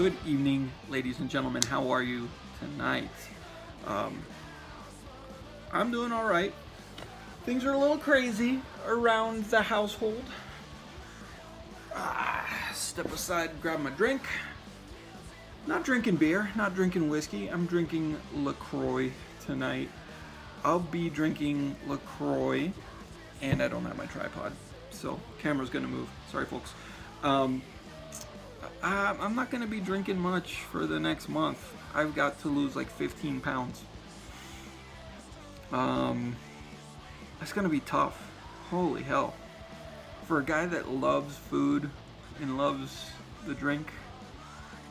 Good evening, ladies and gentlemen. How are you tonight? I'm doing all right. Things are a little crazy around the household. Step aside, grab my drink. Not drinking beer, not drinking whiskey. I'm drinking LaCroix tonight. I'll be drinking LaCroix, and I don't have my tripod, so camera's gonna move. Sorry, folks. I'm not gonna be drinking much for the next month. I've got to lose like 15 pounds. That's gonna be tough. Holy hell. For a guy that loves food and loves the drink,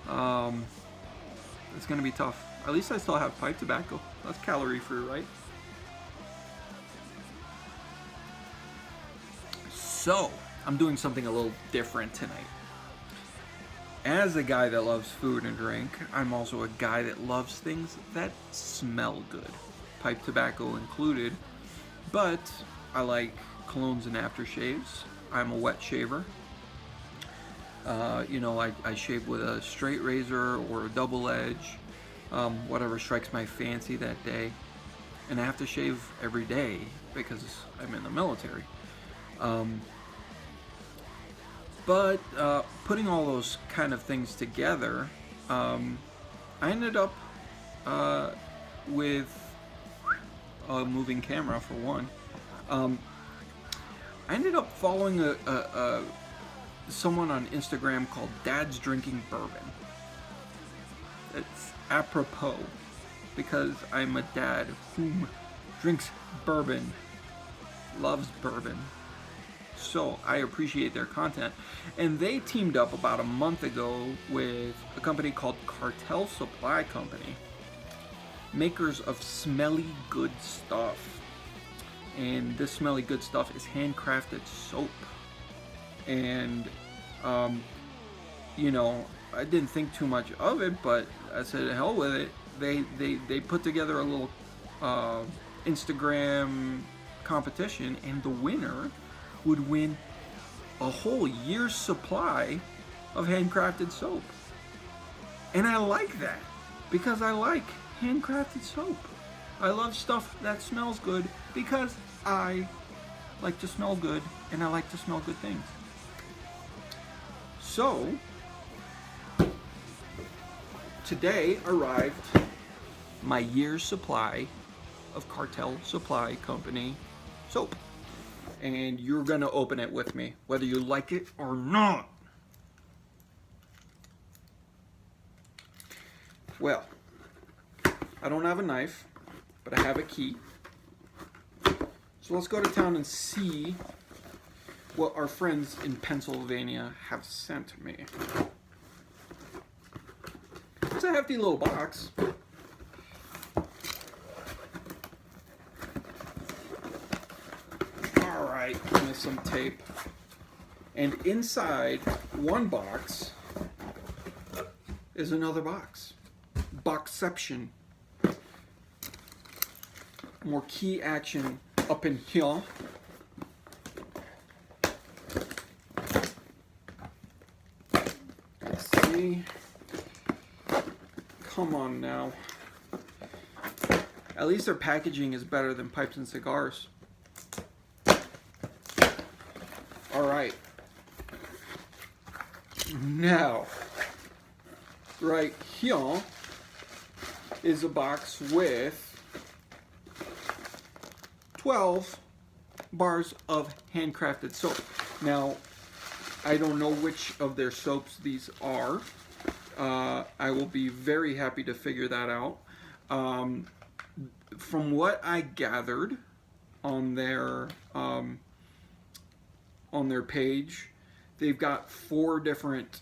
it's gonna be tough. At least I still have pipe tobacco. That's calorie free, right? So, I'm doing something a little different tonight. As a guy that loves food and drink, I'm also a guy that loves things that smell good, pipe tobacco included, but I like colognes and aftershaves. I'm a wet shaver. I shave with a straight razor or a double edge, whatever strikes my fancy that day. And I have to shave every day because I'm in the military. But putting all those kind of things together, I ended up with a moving camera for one. I ended up following someone on Instagram called Dad's Drinking Bourbon. It's apropos because I'm a dad who drinks bourbon, loves bourbon. So I appreciate their content. And they teamed up about a month ago with a company called Cartel Supply Company, makers of smelly good stuff. And this smelly good stuff is handcrafted soap. And I didn't think too much of it, but I said hell with it. They put together a little Instagram competition, and the winner would win a whole year's supply of handcrafted soap. And I like that because I like handcrafted soap. I love stuff that smells good because I like to smell good and I like to smell good things. So today arrived my year's supply of Cartel Supply Company soap. And you're gonna open it with me, whether you like it or not. Well, I don't have a knife, but I have a key. So let's go to town and see what our friends in Pennsylvania have sent me. It's a hefty little box. With some tape, and inside one box is another box. Boxception. More key action up in here. Let's see. Come on now. At least their packaging is better than pipes and cigars. Alright, now, right here is a box with 12 bars of handcrafted soap. Now, I don't know which of their soaps these are. I will be very happy to figure that out. From what I gathered on their page, they've got four different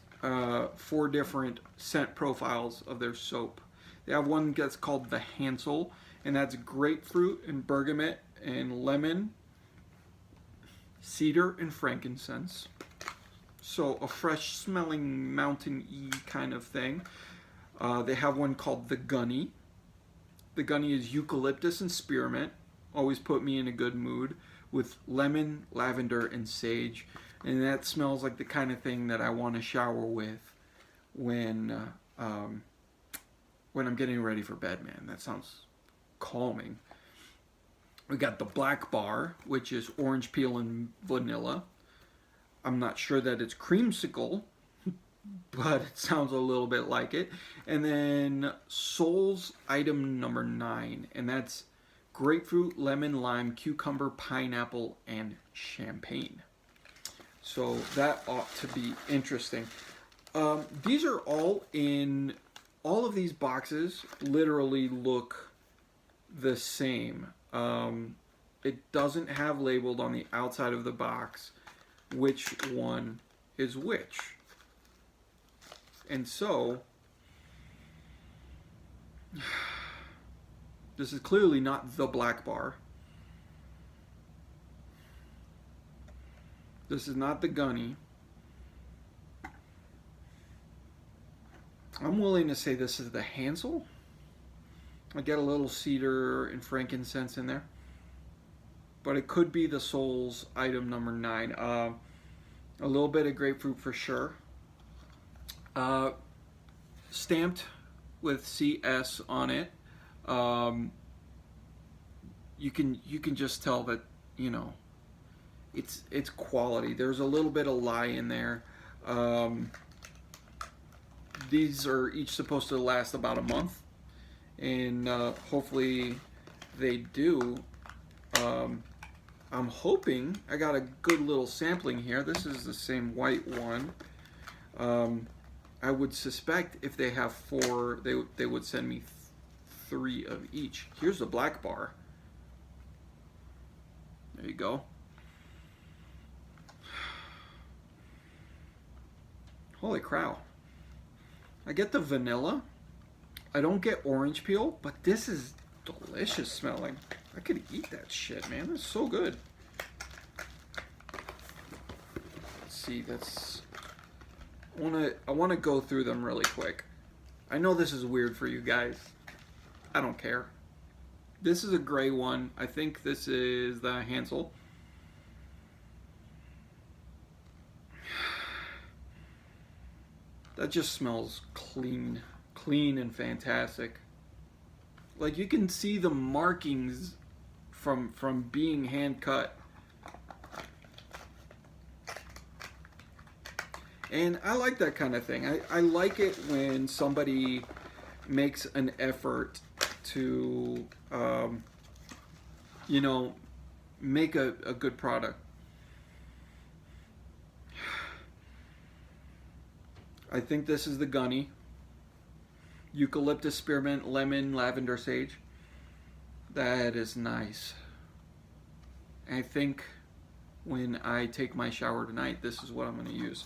scent profiles of their soap. They have one that's called the Hansel, and that's grapefruit and bergamot and lemon, cedar and frankincense. So a fresh smelling mountain-y kind of thing. They have one called the Gunny. The Gunny is eucalyptus and spearmint. Always put me in a good mood, with lemon, lavender, and sage. And that smells like the kind of thing that I want to shower with when when I'm getting ready for bed, man. That sounds calming. We got the black bar, which is orange peel and vanilla. I'm not sure that it's creamsicle, but it sounds a little bit like it. And then Soul's item number 9, and that's grapefruit, lemon, lime, cucumber, pineapple, and champagne. So that ought to be interesting. These are all in, all of these boxes literally look the same. It doesn't have labeled on the outside of the box which one is which. And so, this is clearly not the black bar. This is not the gunny. I'm willing to say this is the Hansel. I get a little cedar and frankincense in there. But it could be the Soul's item number 9. A little bit of grapefruit for sure. Stamped with CS on it. You can just tell that, you know, it's quality. There's a little bit of lye in there. These are each supposed to last about a month, and hopefully they do. I'm hoping I got a good little sampling here. This is the same white one. I would suspect if they have 4, they would send me 3 of each. Here's the black bar. There you go. Holy cow. I get the vanilla. I don't get orange peel, but this is delicious smelling. I could eat that shit, man. That's so good. Let's see, that's... I wanna go through them really quick. I know this is weird for you guys. I don't care. This is a gray one. I think this is the Hansel. That just smells clean and fantastic. Like, you can see the markings from being hand cut. And I like that kind of thing. I like it when somebody makes an effort to, you know, make a good product. I think this is the gunny. Eucalyptus, spearmint, lemon, lavender, sage. That is nice. I think when I take my shower tonight, this is what I'm going to use.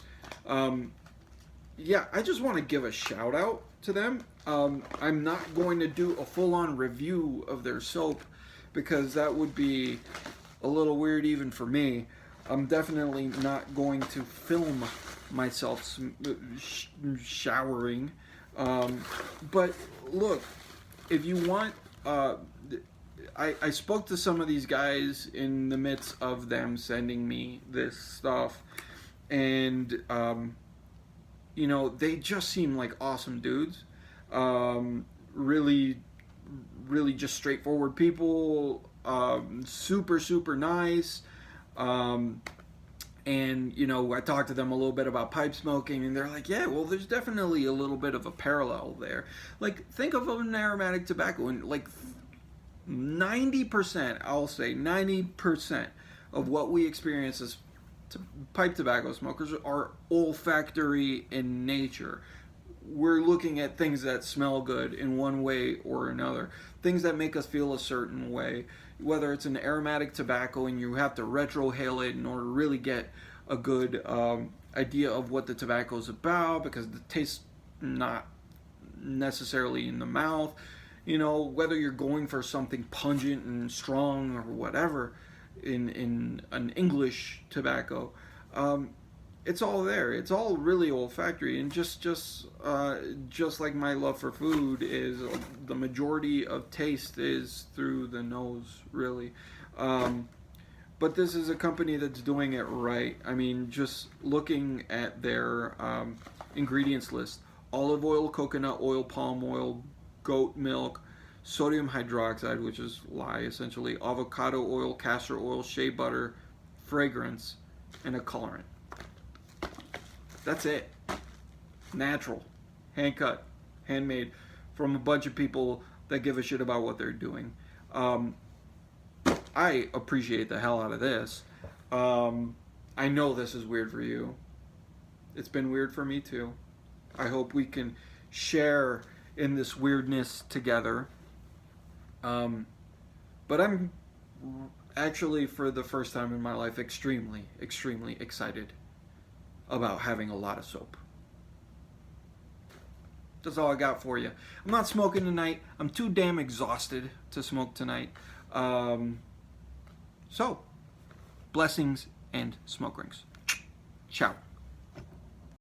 Yeah, I just want to give a shout out to them. I'm not going to do a full-on review of their soap because that would be a little weird even for me. I'm definitely not going to film myself showering. But look, if you want, I spoke to some of these guys in the midst of them sending me this stuff, and you know, they just seem like awesome dudes. Really just straightforward people. Super nice. And, you know, I talked to them a little bit about pipe smoking, and they're like, yeah, well, there's definitely a little bit of a parallel there. Like, think of an aromatic tobacco, and like 90%, I'll say 90% of what we experience as pipe tobacco smokers are olfactory in nature. We're looking at things that smell good in one way or another, things that make us feel a certain way, whether it's an aromatic tobacco and you have to retrohale it in order to really get a good idea of what the tobacco is about, because the taste's not necessarily in the mouth. You know, whether you're going for something pungent and strong or whatever in an English tobacco, it's all there. It's all really olfactory, and just like my love for food is, the majority of taste is through the nose, really. But this is a company that's doing it right. I mean, just looking at their ingredients list, olive oil, coconut oil, palm oil, goat milk, sodium hydroxide, which is lye essentially, avocado oil, castor oil, shea butter, fragrance, and a colorant. That's it. Natural, hand cut, handmade, from a bunch of people that give a shit about what they're doing. I appreciate the hell out of this. I know this is weird for you. It's been weird for me too. I hope we can share in this weirdness together. But I'm actually, for the first time in my life, extremely, extremely excited about having a lot of soap. That's all I got for you. I'm not smoking tonight. I'm too damn exhausted to smoke tonight. So, blessings and smoke rings. Ciao.